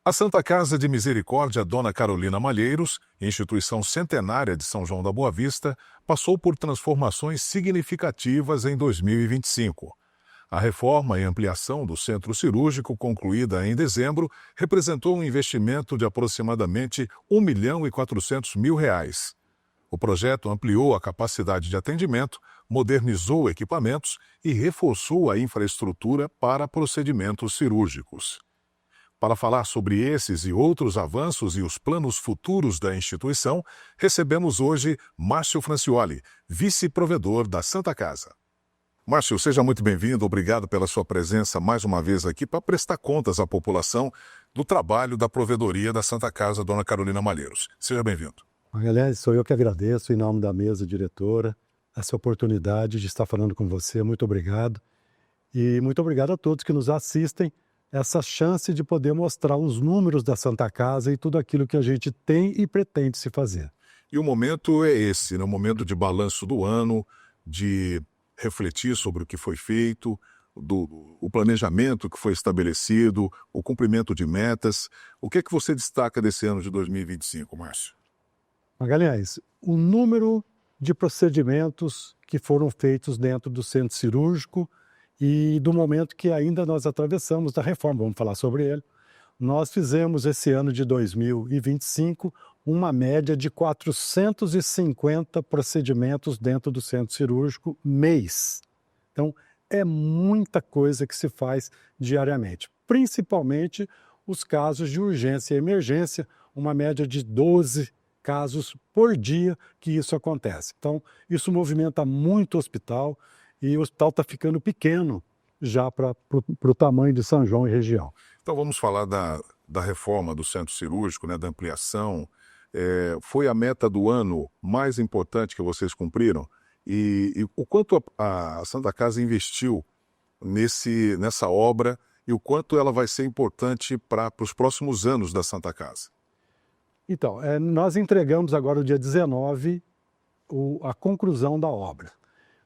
A Santa Casa de Misericórdia Dona Carolina Malheiros, instituição centenária de São João da Boa Vista, passou por transformações significativas em 2025. A reforma e ampliação do centro cirúrgico, concluída em dezembro, representou um investimento de aproximadamente R$ 1.400.000. O projeto ampliou a capacidade de atendimento, modernizou equipamentos e reforçou a infraestrutura para procedimentos cirúrgicos. Para falar sobre esses e outros avanços e os planos futuros da instituição, recebemos hoje Márcio Francioli, vice-provedor da Santa Casa. Márcio, seja muito bem-vindo, obrigado pela sua presença mais uma vez aqui para prestar contas à população do trabalho da provedoria da Santa Casa Dona Carolina Malheiros. Seja bem-vindo. Aliás, sou eu que agradeço, em nome da mesa diretora, essa oportunidade de estar falando com você. Muito obrigado. E muito obrigado a todos que nos assistem, essa chance de poder mostrar os números da Santa Casa e tudo aquilo que a gente tem e pretende se fazer. E o momento é esse, né? O momento de balanço do ano, de refletir sobre o que foi feito, o planejamento que foi estabelecido, o cumprimento de metas. O que é que você destaca desse ano de 2025, Márcio? Magalhães, o número de procedimentos que foram feitos dentro do centro cirúrgico e do momento que ainda nós atravessamos da reforma, vamos falar sobre ele. Nós fizemos esse ano de 2025 uma média de 450 procedimentos dentro do centro cirúrgico mês. Então, é muita coisa que se faz diariamente, principalmente os casos de urgência e emergência, uma média de 12 casos por dia que isso acontece. Então, isso movimenta muito o hospital e o hospital está ficando pequeno já para o tamanho de São João e região. Então vamos falar da reforma do centro cirúrgico, né, da ampliação. Foi a meta do ano mais importante que vocês cumpriram? E o quanto a Santa Casa investiu nessa obra e o quanto ela vai ser importante para os próximos anos da Santa Casa? Então, nós entregamos agora, o dia 19, a conclusão da obra.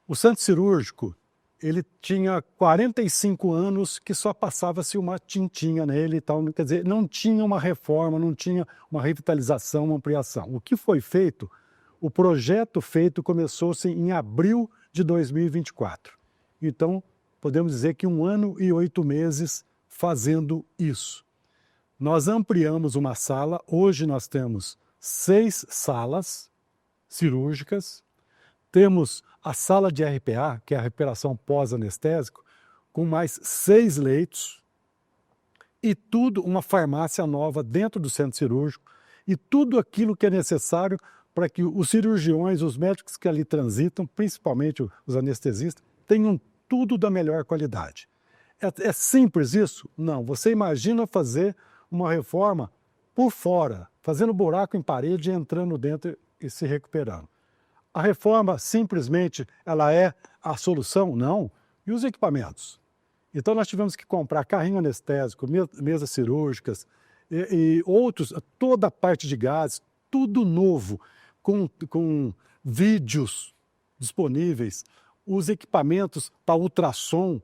O centro cirúrgico, ele tinha 45 anos que só passava-se uma tintinha nele e tal, quer dizer, não tinha uma reforma, não tinha uma revitalização, uma ampliação. O que foi feito, o projeto feito começou-se em abril de 2024. Então, podemos dizer que 1 ano e 8 meses fazendo isso. Nós ampliamos uma sala, hoje nós temos 6 salas cirúrgicas, temos a sala de RPA, que é a recuperação pós-anestésico, com mais 6 leitos e tudo, uma farmácia nova dentro do centro cirúrgico e tudo aquilo que é necessário para que os cirurgiões, os médicos que ali transitam, principalmente os anestesistas, tenham tudo da melhor qualidade. É simples isso? Não. Você imagina fazer uma reforma por fora, fazendo buraco em parede, entrando dentro e se recuperando. A reforma simplesmente ela é a solução? Não. E os equipamentos? Então nós tivemos que comprar carrinho anestésico, mesas cirúrgicas e outros, toda a parte de gases, tudo novo, com vídeos disponíveis, os equipamentos para ultrassom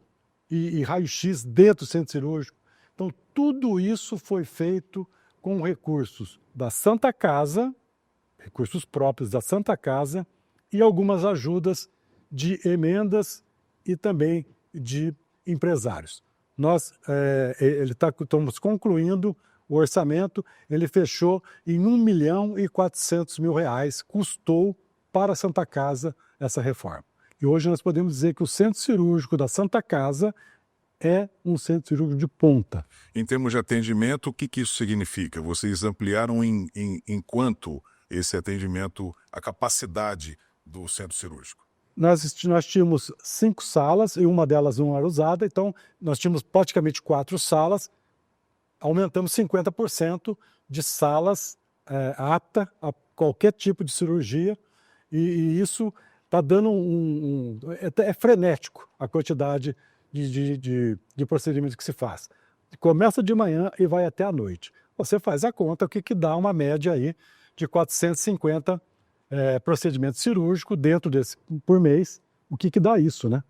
e raio-x dentro do centro cirúrgico. Então tudo isso foi feito com recursos da Santa Casa, recursos próprios da Santa Casa, e algumas ajudas de emendas e também de empresários. Nós estamos concluindo o orçamento, ele fechou em R$ 1.400.000, custou para a Santa Casa essa reforma. E hoje nós podemos dizer que o centro cirúrgico da Santa Casa é um centro cirúrgico de ponta. Em termos de atendimento, o que isso significa? Vocês ampliaram em quanto esse atendimento, a capacidade do centro cirúrgico? Nós tínhamos 5 salas e uma delas não era usada, então nós tínhamos praticamente 4 salas, aumentamos 50% de salas apta a qualquer tipo de cirurgia e isso está dando é frenético a quantidade de procedimentos que se faz. Começa de manhã e vai até à noite. Você faz a conta, o que dá uma média aí de 450 procedimentos cirúrgicos dentro desse por mês. O que dá isso, né?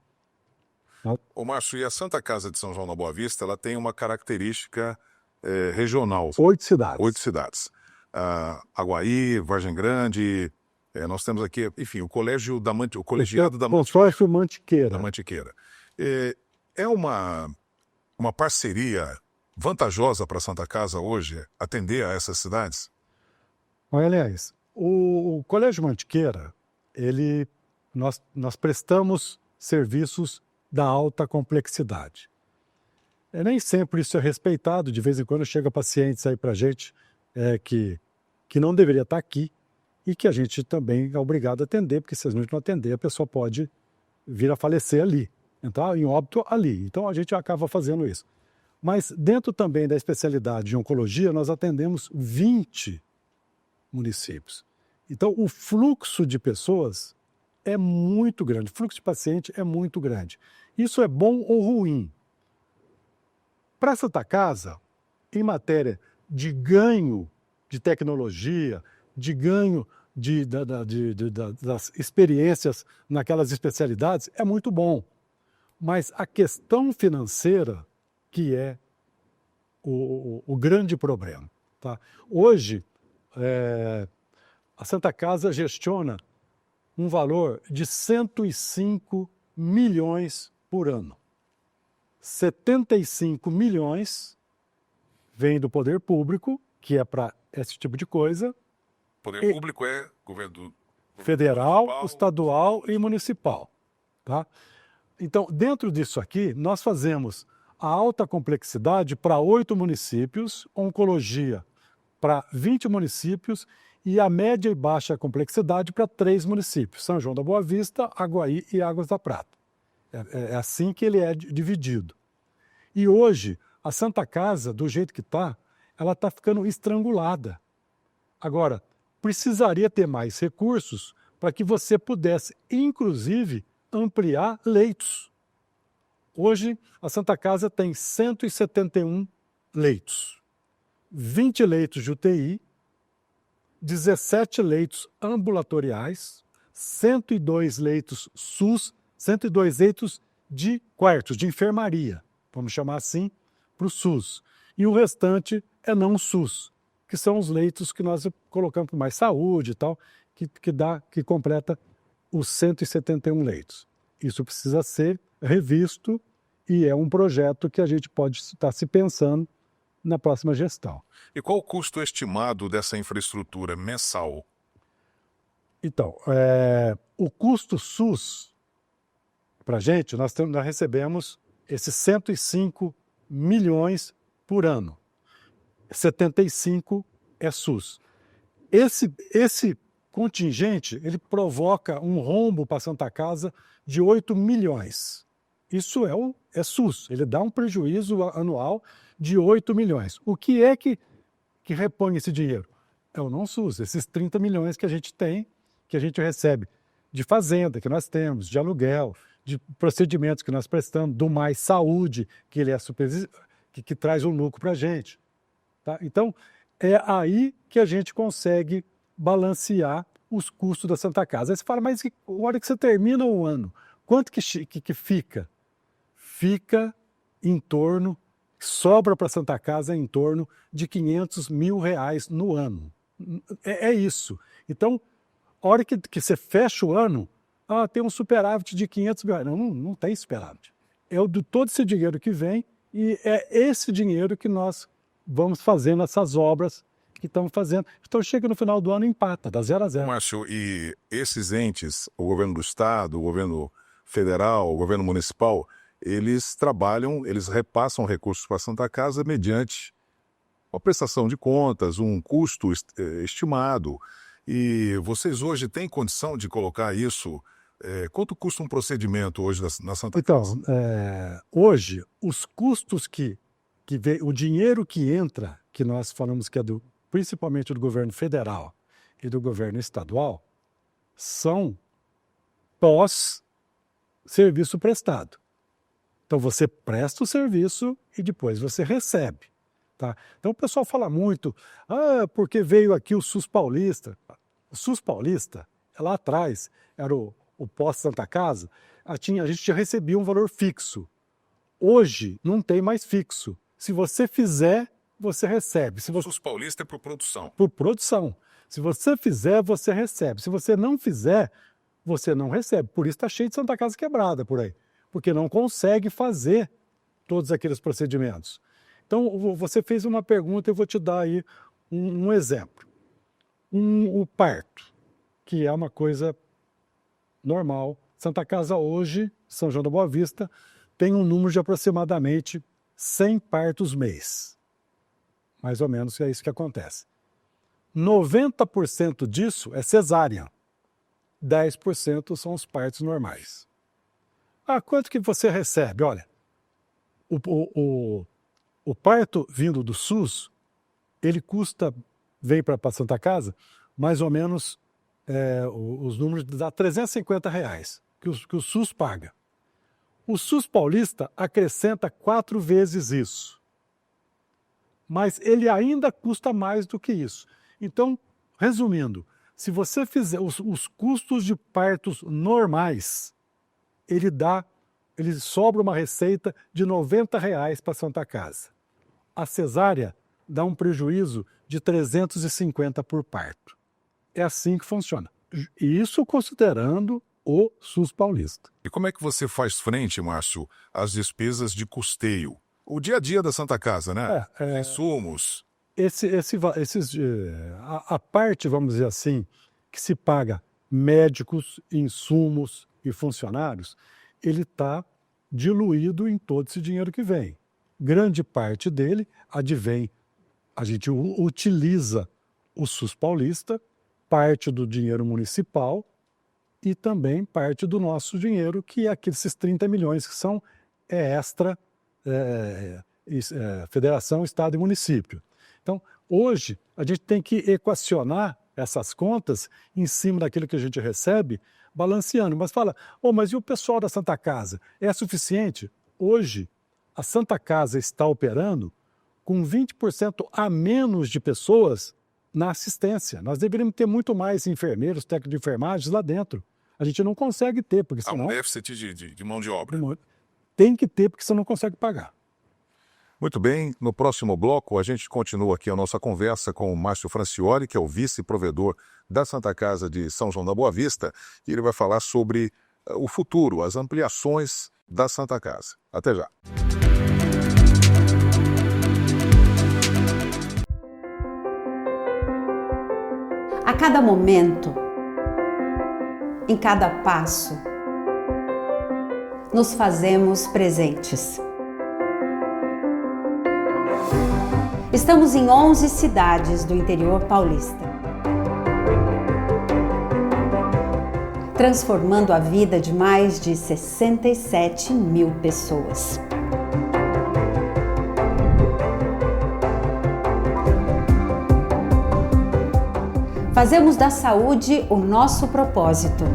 Ô Márcio, e a Santa Casa de São João da Boa Vista, ela tem uma característica regional. 8 cidades. 8 cidades. Aguaí, Vargem Grande, nós temos aqui, enfim, o colegiado da Consórcio Mantiqueira. Mantiqueira. É uma parceria vantajosa para a Santa Casa hoje atender a essas cidades? Olha, aliás, o Colégio Mantiqueira, nós prestamos serviços da alta complexidade. Nem sempre isso é respeitado, de vez em quando chega pacientes aí para a gente que não deveria estar aqui e que a gente também é obrigado a atender, porque se a gente não atender, a pessoa pode vir a falecer ali, entrar em óbito ali. Então a gente acaba fazendo isso. Mas dentro também da especialidade de oncologia, nós atendemos 20 municípios. Então o fluxo de pessoas é muito grande, o fluxo de paciente é muito grande. Isso é bom ou ruim? Para a Santa Casa, em matéria de ganho de tecnologia, de ganho das experiências naquelas especialidades, é muito bom. Mas a questão financeira que é o grande problema. Tá? Hoje, a Santa Casa gestiona um valor de 105 milhões por ano. 75 milhões vem do poder público, que é para esse tipo de coisa. Poder público é governo federal, estadual e municipal. Tá? Então, dentro disso aqui, nós fazemos a alta complexidade para 8 municípios, oncologia para 20 municípios e a média e baixa complexidade para 3 municípios, São João da Boa Vista, Aguaí e Águas da Prata. É assim que ele é dividido. E hoje, a Santa Casa, do jeito que está, ela está ficando estrangulada. Agora, precisaria ter mais recursos para que você pudesse, inclusive, ampliar leitos. Hoje, a Santa Casa tem 171 leitos, 20 leitos de UTI, 17 leitos ambulatoriais, 102 leitos SUS, 102 leitos de quartos, de enfermaria, vamos chamar assim, para o SUS. E o restante é não SUS, que são os leitos que nós colocamos para mais saúde e tal, que completa os 171 leitos. Isso precisa ser revisto e é um projeto que a gente pode estar se pensando na próxima gestão. E qual o custo estimado dessa infraestrutura mensal? Então, o custo SUS, para a gente, nós recebemos esses 105 milhões por ano. 75 é SUS. Esse contingente, ele provoca um rombo para a Santa Casa de 8 milhões. Isso é SUS, ele dá um prejuízo anual de 8 milhões. O que é que repõe esse dinheiro? É o não SUS, esses 30 milhões que a gente tem, que a gente recebe de fazenda, que nós temos, de aluguel, de procedimentos que nós prestamos, do Mais Saúde, que ele que traz um lucro para a gente. Tá? Então, é aí que a gente consegue balancear os custos da Santa Casa. Aí você fala, mas a hora que você termina o ano, quanto que fica? Fica em torno, sobra para a Santa Casa em torno de R$500 mil no ano. É isso. Então, a hora que você fecha o ano, tem um superávit de R$500 mil. Não tem superávit. É de todo esse dinheiro que vem e é esse dinheiro que nós vamos fazendo essas obras que estamos fazendo. Então chega no final do ano e empata, dá 0 a 0. Márcio, e esses entes, o governo do estado, o governo federal, o governo municipal, eles trabalham, eles repassam recursos para a Santa Casa mediante uma prestação de contas, um custo estimado. E vocês hoje têm condição de colocar isso? Quanto custa um procedimento hoje na Santa Casa? Então, hoje, os custos o dinheiro que entra, que nós falamos que é principalmente do governo federal e do governo estadual, são pós-serviço prestado. Então você presta o serviço e depois você recebe. Tá? Então o pessoal fala muito, porque veio aqui o SUS Paulista. O SUS Paulista, lá atrás, era o pós-Santa Casa, a gente já recebia um valor fixo. Hoje não tem mais fixo. Se você fizer, você recebe. Se O você SUS paulista é por produção. por produção. Se você fizer, você recebe. Se você não fizer, você não recebe. Por isso está cheio de Santa Casa quebrada por aí. Porque não consegue fazer todos aqueles procedimentos. Então, você fez uma pergunta, eu vou te dar aí um exemplo. O parto, que é uma coisa normal. Santa Casa hoje, São João da Boa Vista, tem um número de aproximadamente 100 partos mês. Mais ou menos é isso que acontece. 90% disso é cesárea. 10% são os partos normais. Quanto que você recebe? Olha, o parto vindo do SUS, ele vem para Santa Casa, mais ou menos, os números dá R$350 que o SUS paga. O SUS paulista acrescenta 4 vezes isso. Mas ele ainda custa mais do que isso. Então, resumindo, se você fizer os custos de partos normais, ele sobra uma receita de R$90 para Santa Casa. A cesárea dá um prejuízo de 350 por parto. É assim que funciona. Isso considerando o SUS paulista. E como é que você faz frente, Márcio, às despesas de custeio? O dia a dia da Santa Casa, né? Insumos. A parte, vamos dizer assim, que se paga médicos, insumos e funcionários, ele está diluído em todo esse dinheiro que vem. Grande parte dele advém, a gente utiliza o SUS paulista, parte do dinheiro municipal e também parte do nosso dinheiro, que é aqueles 30 milhões que são extra federação, estado e município. Então, hoje, a gente tem que equacionar essas contas em cima daquilo que a gente recebe, balanceando. Mas fala, mas e o pessoal da Santa Casa? É suficiente? Hoje, a Santa Casa está operando com 20% a menos de pessoas na assistência. Nós deveríamos ter muito mais enfermeiros, técnicos de enfermagem lá dentro. A gente não consegue ter, porque senão... Há um déficit de mão de obra. Tem que ter, porque você não consegue pagar. Muito bem, no próximo bloco a gente continua aqui a nossa conversa com o Márcio Francioli, que é o vice-provedor da Santa Casa de São João da Boa Vista, e ele vai falar sobre o futuro, as ampliações da Santa Casa. Até já. A cada momento, em cada passo, nos fazemos presentes. Estamos em 11 cidades do interior paulista, transformando a vida de mais de 67 mil pessoas. Fazemos da saúde o nosso propósito.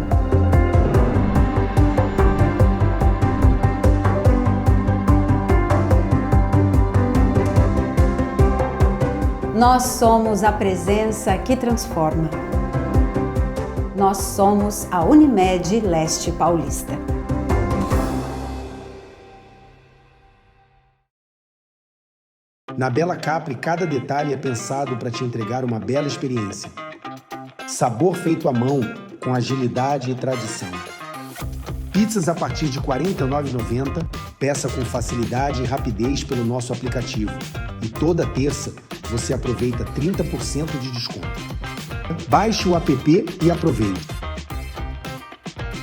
Nós somos a presença que transforma. Nós somos a Unimed Leste Paulista. Na Bela Capri, cada detalhe é pensado para te entregar uma bela experiência. Sabor feito à mão, com agilidade e tradição. Pizzas a partir de R$ 49,90, peça com facilidade e rapidez pelo nosso aplicativo. E toda terça você aproveita 30% de desconto. Baixe o app e aproveite.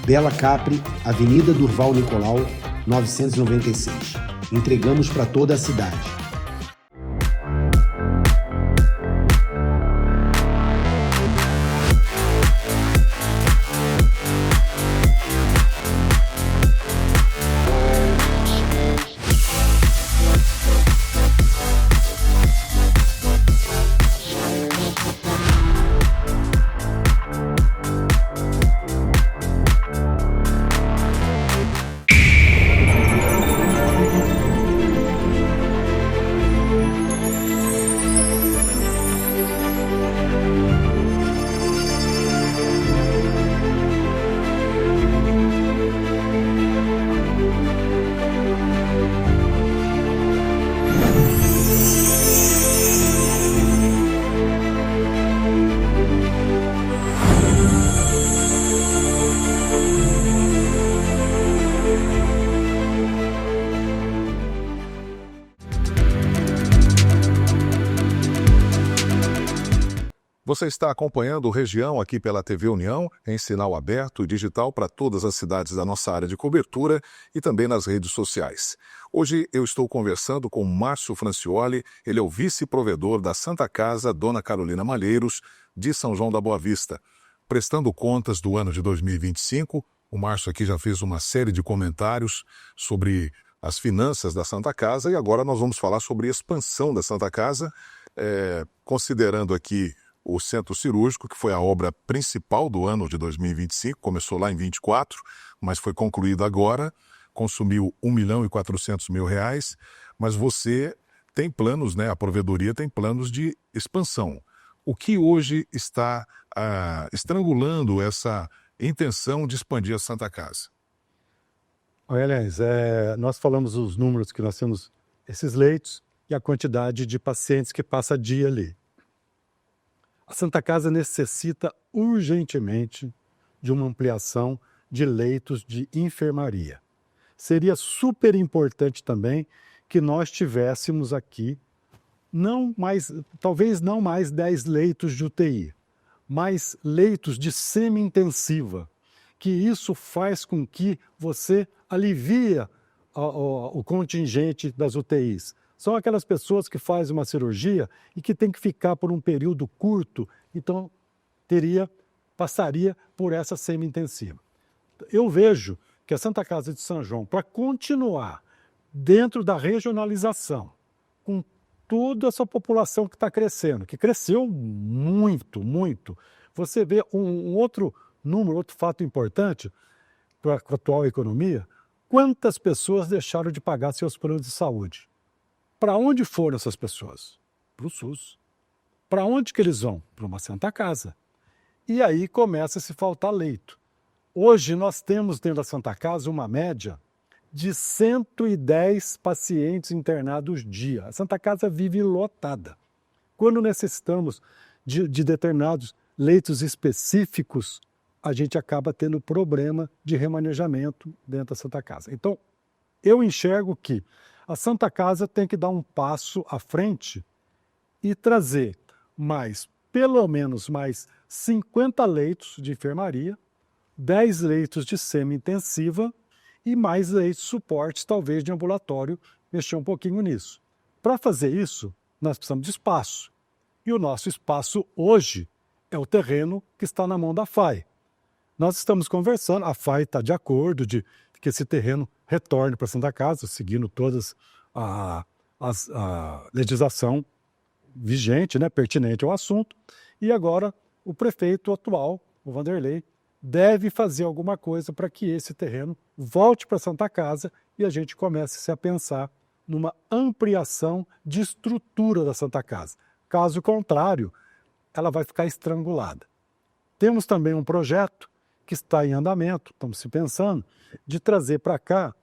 Bela Capri, Avenida Durval Nicolau, 996. Entregamos para toda a cidade. Você está acompanhando o Região aqui pela TV União, em sinal aberto e digital para todas as cidades da nossa área de cobertura e também nas redes sociais. Hoje eu estou conversando com Márcio Francioli, ele é o vice-provedor da Santa Casa Dona Carolina Malheiros, de São João da Boa Vista. Prestando contas do ano de 2025, o Márcio aqui já fez uma série de comentários sobre as finanças da Santa Casa e agora nós vamos falar sobre a expansão da Santa Casa, considerando aqui o centro cirúrgico, que foi a obra principal do ano de 2025, começou lá em 24, mas foi concluído agora, consumiu R$1.400.000, mas você tem planos, né? A provedoria tem planos de expansão. O que hoje está estrangulando essa intenção de expandir a Santa Casa? Aliás, nós falamos os números que nós temos, esses leitos e a quantidade de pacientes que passa dia ali. A Santa Casa necessita urgentemente de uma ampliação de leitos de enfermaria. Seria super importante também que nós tivéssemos aqui, talvez não mais 10 leitos de UTI, mas leitos de semi-intensiva, que isso faz com que você alivia o contingente das UTIs. São aquelas pessoas que fazem uma cirurgia e que tem que ficar por um período curto, então passaria por essa semi-intensiva. Eu vejo que a Santa Casa de São João, para continuar dentro da regionalização, com toda essa população que está crescendo, que cresceu muito, muito, você vê um outro número, outro fato importante para a atual economia, quantas pessoas deixaram de pagar seus planos de saúde? Para onde foram essas pessoas? Para o SUS. Para onde que eles vão? Para uma Santa Casa. E aí começa a se faltar leito. Hoje nós temos dentro da Santa Casa uma média de 110 pacientes internados dia. A Santa Casa vive lotada. Quando necessitamos de determinados leitos específicos, a gente acaba tendo problema de remanejamento dentro da Santa Casa. Então, eu enxergo que a Santa Casa tem que dar um passo à frente e trazer pelo menos mais 50 leitos de enfermaria, 10 leitos de semi-intensiva e mais leitos de suporte, talvez de ambulatório, mexer um pouquinho nisso. Para fazer isso, nós precisamos de espaço. E o nosso espaço hoje é o terreno que está na mão da FAI. Nós estamos conversando, a FAI está de acordo de que esse terreno retorne para a Santa Casa, seguindo todas a legislação vigente, né, pertinente ao assunto. E agora o prefeito atual, o Vanderlei, deve fazer alguma coisa para que esse terreno volte para a Santa Casa e a gente comece a pensar numa ampliação de estrutura da Santa Casa. Caso contrário, ela vai ficar estrangulada. Temos também um projeto que está em andamento, estamos se pensando, de trazer para cá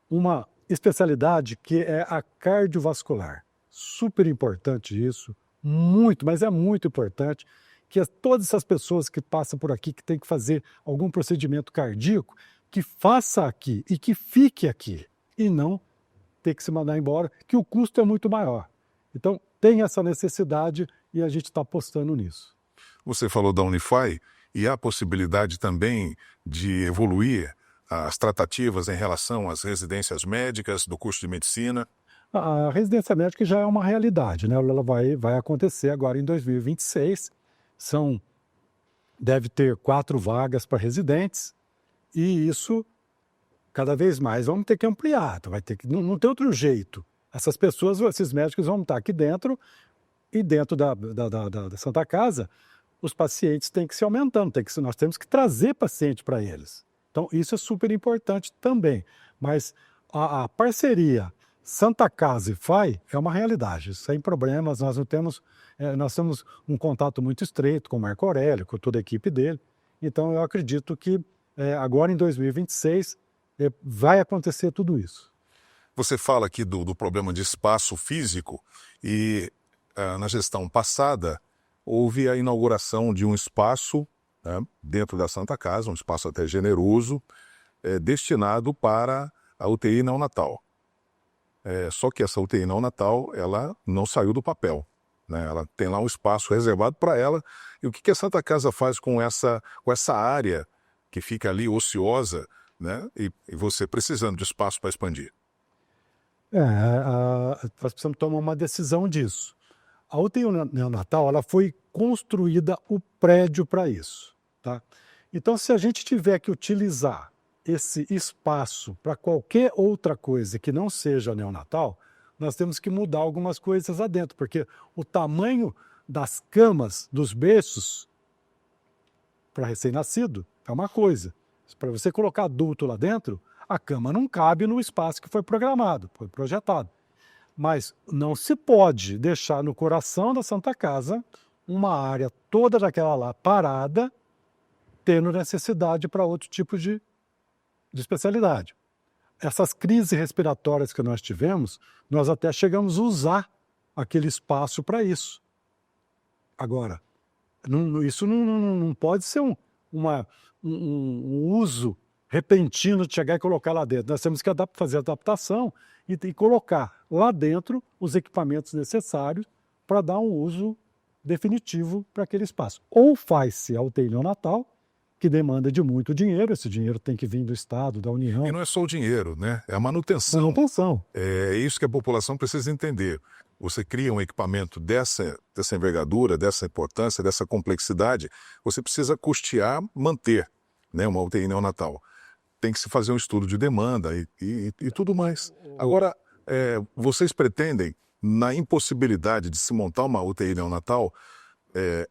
uma especialidade que é a cardiovascular. Super importante isso, muito, mas é muito importante que todas essas pessoas que passam por aqui, que têm que fazer algum procedimento cardíaco, que faça aqui e que fique aqui, e não ter que se mandar embora, que o custo é muito maior. Então, tem essa necessidade e a gente está apostando nisso. Você falou da Unify e há a possibilidade também de evoluir as tratativas em relação às residências médicas do curso de medicina? A residência médica já é uma realidade, né? Ela vai acontecer agora em 2026. Deve ter 4 vagas para residentes e isso, cada vez mais, vamos ter que ampliar. Não tem outro jeito. Essas pessoas, esses médicos vão estar aqui dentro e dentro da Santa Casa, os pacientes têm que se aumentando, nós temos que trazer pacientes para eles. Então, isso é super importante também. Mas a parceria Santa Casa e FAI é uma realidade, sem problemas. Nós temos um contato muito estreito com o Marco Aurélio, com toda a equipe dele. Então, eu acredito que agora em 2026 vai acontecer tudo isso. Você fala aqui do problema de espaço físico e na gestão passada houve a inauguração de um espaço, né, dentro da Santa Casa, um espaço até generoso, destinado para a UTI neonatal. Só que essa UTI neonatal, ela não saiu do papel, né? Ela tem lá um espaço reservado para ela. E o que a Santa Casa faz com essa área que fica ali ociosa, né? E você precisando de espaço para expandir? Nós precisamos tomar uma decisão disso. A UTI neonatal, ela foi construída o prédio para isso, tá? Então, se a gente tiver que utilizar esse espaço para qualquer outra coisa que não seja neonatal, nós temos que mudar algumas coisas lá dentro, porque o tamanho das camas, dos berços, para recém-nascido, é uma coisa. Para você colocar adulto lá dentro, a cama não cabe no espaço que foi programado, foi projetado. Mas não se pode deixar no coração da Santa Casa uma área toda daquela lá parada, tendo necessidade para outro tipo de especialidade. Essas crises respiratórias que nós tivemos, nós até chegamos a usar aquele espaço para isso. Agora, isso não pode ser um uso repentino de chegar e colocar lá dentro. Nós temos que fazer adaptação e colocar lá dentro os equipamentos necessários para dar um uso definitivo para aquele espaço. Ou faz-se a UTI neonatal, que demanda de muito dinheiro, esse dinheiro tem que vir do Estado, da União. E não é só o dinheiro, né? É a manutenção. Manutenção. É isso que a população precisa entender. Você cria um equipamento dessa envergadura, dessa importância, dessa complexidade, você precisa custear, manter, né, uma UTI neonatal. Tem que se fazer um estudo de demanda e tudo mais. Agora, vocês pretendem, na impossibilidade de se montar uma UTI neonatal,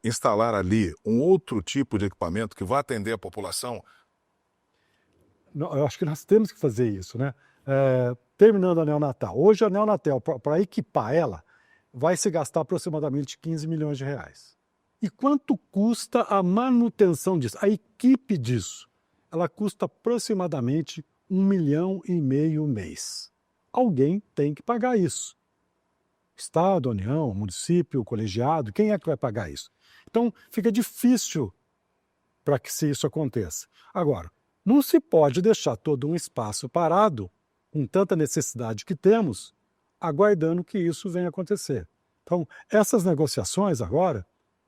instalar ali um outro tipo de equipamento que vá atender a população? Não, eu acho que nós temos que fazer isso, né? Terminando a neonatal. Hoje a neonatal, para equipar ela, vai se gastar aproximadamente 15 milhões de reais. E quanto custa a manutenção disso? A equipe disso? Ela custa aproximadamente 1,5 milhão mês. Alguém tem que pagar isso. Estado, União, município, colegiado, quem é que vai pagar isso? Então, fica difícil para que isso aconteça. Agora, não se pode deixar todo um espaço parado, com tanta necessidade que temos, aguardando que isso venha acontecer. Então, essas negociações agora,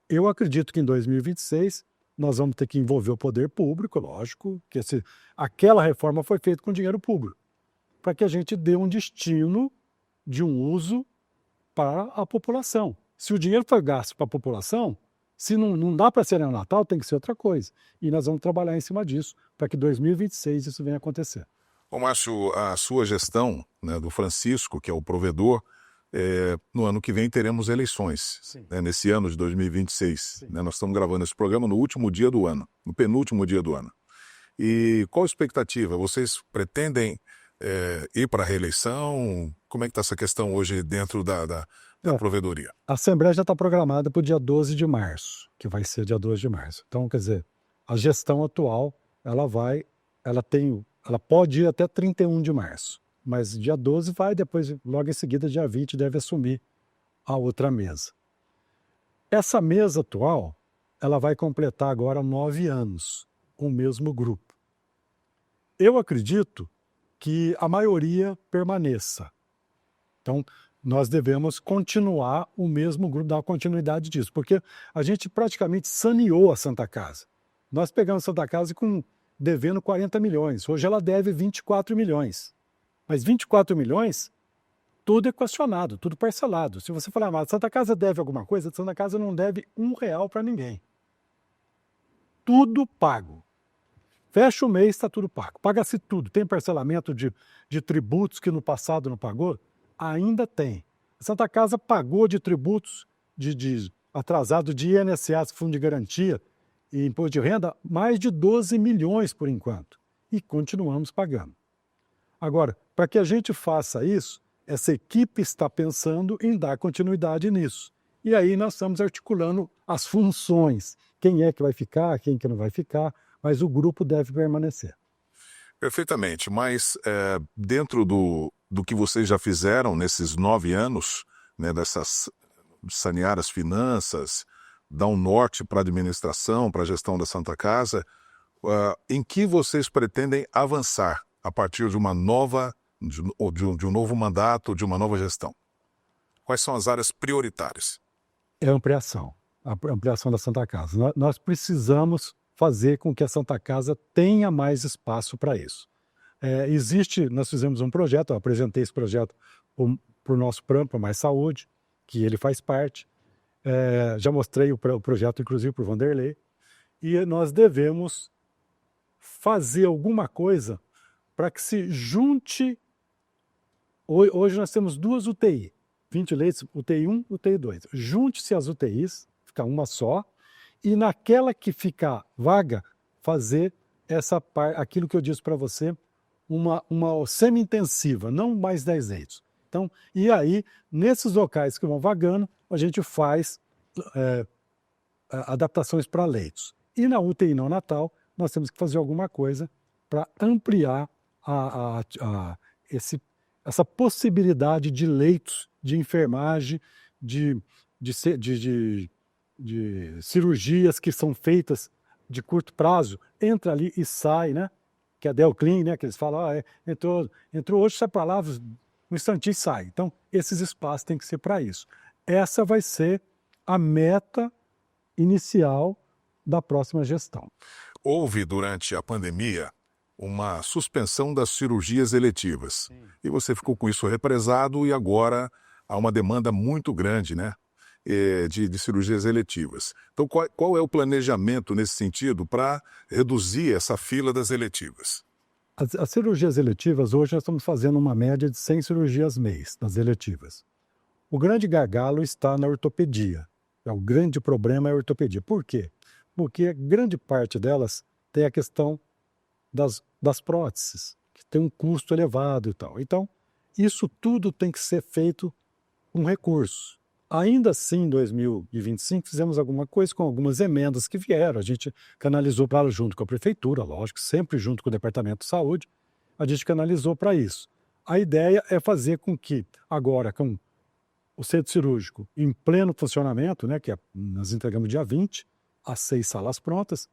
eu acredito que em 2026 nós vamos ter que envolver o poder público, lógico, que aquela reforma foi feita com dinheiro público, para que a gente dê um destino de um uso para a população. Se o dinheiro foi gasto para a população, se não dá para ser neonatal, tem que ser outra coisa. E nós vamos trabalhar em cima disso, para que em 2026 isso venha acontecer. Ô Márcio, a sua gestão, né, do Francisco, que é o provedor, no ano que vem teremos eleições, né, nesse ano de 2026. Né, nós estamos gravando esse programa no último dia do ano, no penúltimo dia do ano. E qual a expectativa? Vocês pretendem ir para a reeleição? Como é que está essa questão hoje dentro da provedoria? A Assembleia já está programada para o dia 12 de março, que vai ser dia 12 de março. Então, quer dizer, a gestão atual, ela pode ir até 31 de março, mas dia 12 vai, depois, logo em seguida, dia 20, deve assumir a outra mesa. Essa mesa atual, ela vai completar agora 9 anos, com o mesmo grupo. Eu acredito que a maioria permaneça. Então, nós devemos continuar o mesmo grupo, dar continuidade disso, porque a gente praticamente saneou a Santa Casa. Nós pegamos a Santa Casa devendo 40 milhões, hoje ela deve 24 milhões. Mas 24 milhões, tudo equacionado, tudo parcelado. Se você falar, mas a Santa Casa deve alguma coisa, a Santa Casa não deve R$1 para ninguém. Tudo pago. Fecha o mês, está tudo pago. Paga-se tudo. Tem parcelamento de tributos que no passado não pagou? Ainda tem. A Santa Casa pagou de tributos atrasado de INSS, Fundo de Garantia e Imposto de Renda, mais de 12 milhões por enquanto. E continuamos pagando. Agora, para que a gente faça isso, essa equipe está pensando em dar continuidade nisso. E aí nós estamos articulando as funções. Quem é que vai ficar, quem que não vai ficar, mas o grupo deve permanecer. Perfeitamente, mas dentro do que vocês já fizeram nesses 9 anos, né, dessas sanear as finanças, dar um norte para a administração, para a gestão da Santa Casa, em que vocês pretendem avançar a partir de uma nova, de um novo mandato, de uma nova gestão? Quais são as áreas prioritárias? é a ampliação da Santa Casa. Nós precisamos fazer com que a Santa Casa tenha mais espaço para isso. Nós fizemos um projeto, eu apresentei esse projeto para o nosso plano, para Mais Saúde, que ele faz parte. Já mostrei o projeto, inclusive, para o Vanderlei. E nós devemos fazer alguma coisa para que se junte. Hoje nós temos 2 UTI, 20 leitos, UTI 1, UTI 2. Junte-se as UTIs, fica uma só, e naquela que ficar vaga, fazer aquilo que eu disse para você, uma semi-intensiva, não mais 10 leitos. Então, e aí, nesses locais que vão vagando, a gente faz adaptações para leitos. E na UTI neonatal, nós temos que fazer alguma coisa para ampliar essa possibilidade de leitos, de enfermagem, de cirurgias que são feitas de curto prazo, entra ali e sai, né? Que é a Delclin, né? Que eles falam, entrou hoje, sai para lá, um instantinho sai. Então, esses espaços têm que ser para isso. Essa vai ser a meta inicial da próxima gestão. Houve, durante a pandemia, uma suspensão das cirurgias eletivas. Sim. E você ficou com isso represado e agora há uma demanda muito grande, né, de cirurgias eletivas. Então, qual é o planejamento nesse sentido para reduzir essa fila das eletivas? As cirurgias eletivas, hoje nós estamos fazendo uma média de 100 cirurgias mês das eletivas. O grande gargalo está na ortopedia. O grande problema é a ortopedia. Por quê? Porque grande parte delas tem a questão das próteses, que tem um custo elevado e tal. Então, isso tudo tem que ser feito com recurso. Ainda assim, em 2025, fizemos alguma coisa com algumas emendas que vieram. A gente canalizou para junto com a prefeitura, lógico, sempre junto com o Departamento de Saúde, a gente canalizou para isso. A ideia é fazer com que, agora, com o centro cirúrgico em pleno funcionamento, né, nós entregamos dia 20, as 6 salas prontas,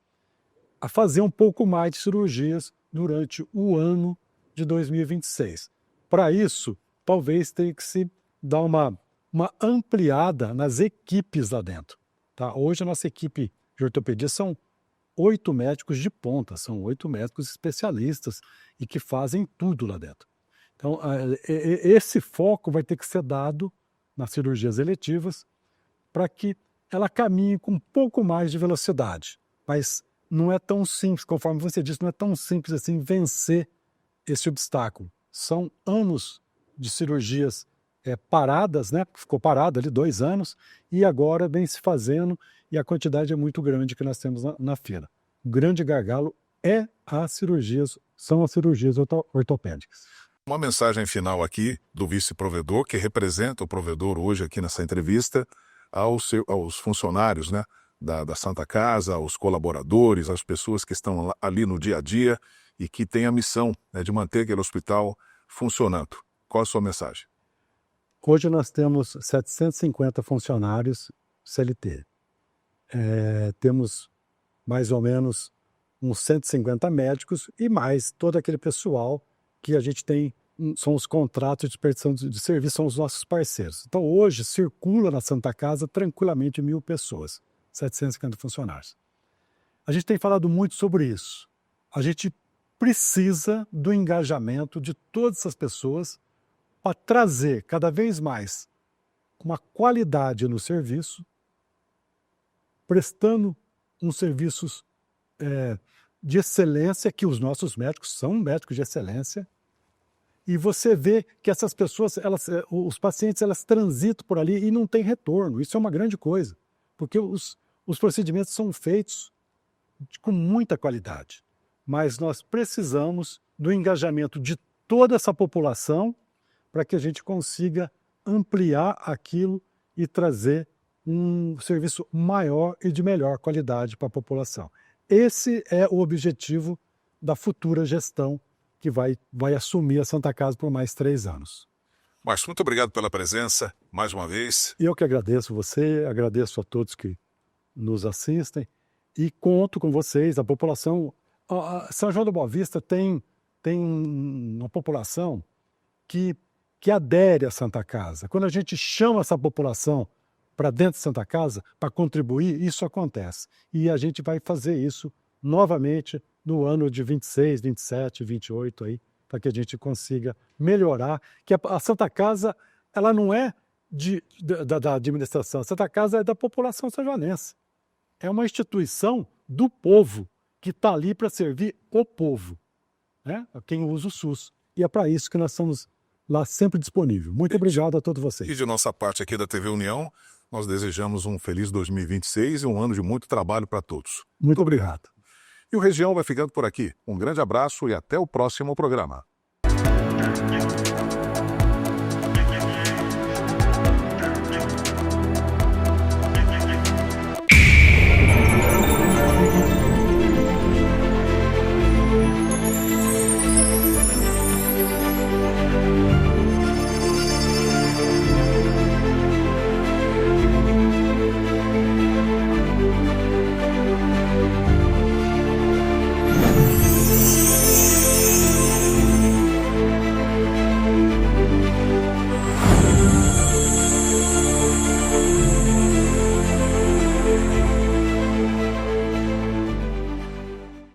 a fazer um pouco mais de cirurgias durante o ano de 2026. Para isso, talvez tenha que se dar uma ampliada nas equipes lá dentro. Tá? Hoje a nossa equipe de ortopedia são 8 médicos de ponta, são 8 médicos especialistas e que fazem tudo lá dentro. Então, esse foco vai ter que ser dado nas cirurgias eletivas para que ela caminhe com um pouco mais de velocidade. Mas não é tão simples, conforme você disse, não é tão simples assim vencer esse obstáculo. São anos de cirurgias paradas, né? Ficou parado ali 2 anos e agora vem se fazendo e a quantidade é muito grande que nós temos na fila. O grande gargalo são as cirurgias ortopédicas. Uma mensagem final aqui do vice-provedor, que representa o provedor hoje aqui nessa entrevista, aos funcionários, né, da Santa Casa, aos colaboradores, às pessoas que estão ali no dia a dia e que têm a missão, né, de manter aquele hospital funcionando. Qual a sua mensagem? Hoje nós temos 750 funcionários CLT. Temos mais ou menos uns 150 médicos e mais todo aquele pessoal que a gente tem, são os contratos de prestação de serviço, são os nossos parceiros. Então hoje circula na Santa Casa tranquilamente 1.000 pessoas, 750 funcionários. A gente tem falado muito sobre isso. A gente precisa do engajamento de todas essas pessoas para trazer cada vez mais uma qualidade no serviço, prestando uns serviços de excelência, que os nossos médicos são médicos de excelência, e você vê que essas pessoas, os pacientes, elas transitam por ali e não tem retorno. Isso é uma grande coisa, porque os procedimentos são feitos com muita qualidade, mas nós precisamos do engajamento de toda essa população para que a gente consiga ampliar aquilo e trazer um serviço maior e de melhor qualidade para a população. Esse é o objetivo da futura gestão que vai assumir a Santa Casa por mais 3 anos. Márcio, muito obrigado pela presença, mais uma vez. Eu que agradeço você, agradeço a todos que nos assistem e conto com vocês, a população. São João da Boa Vista tem uma população que adere à Santa Casa. Quando a gente chama essa população para dentro de Santa Casa para contribuir, isso acontece. E a gente vai fazer isso novamente no ano de 26, 27, 28 aí, para que a gente consiga melhorar, que a Santa Casa, ela não é da administração, a Santa Casa é da população sanjoanense. É uma instituição do povo, que está ali para servir o povo, né? Quem usa o SUS. E é para isso que nós estamos lá sempre disponíveis. Muito obrigado a todos vocês. E de nossa parte aqui da TV União, nós desejamos um feliz 2026 e um ano de muito trabalho para todos. Muito obrigado. E o Região vai ficando por aqui. Um grande abraço e até o próximo programa.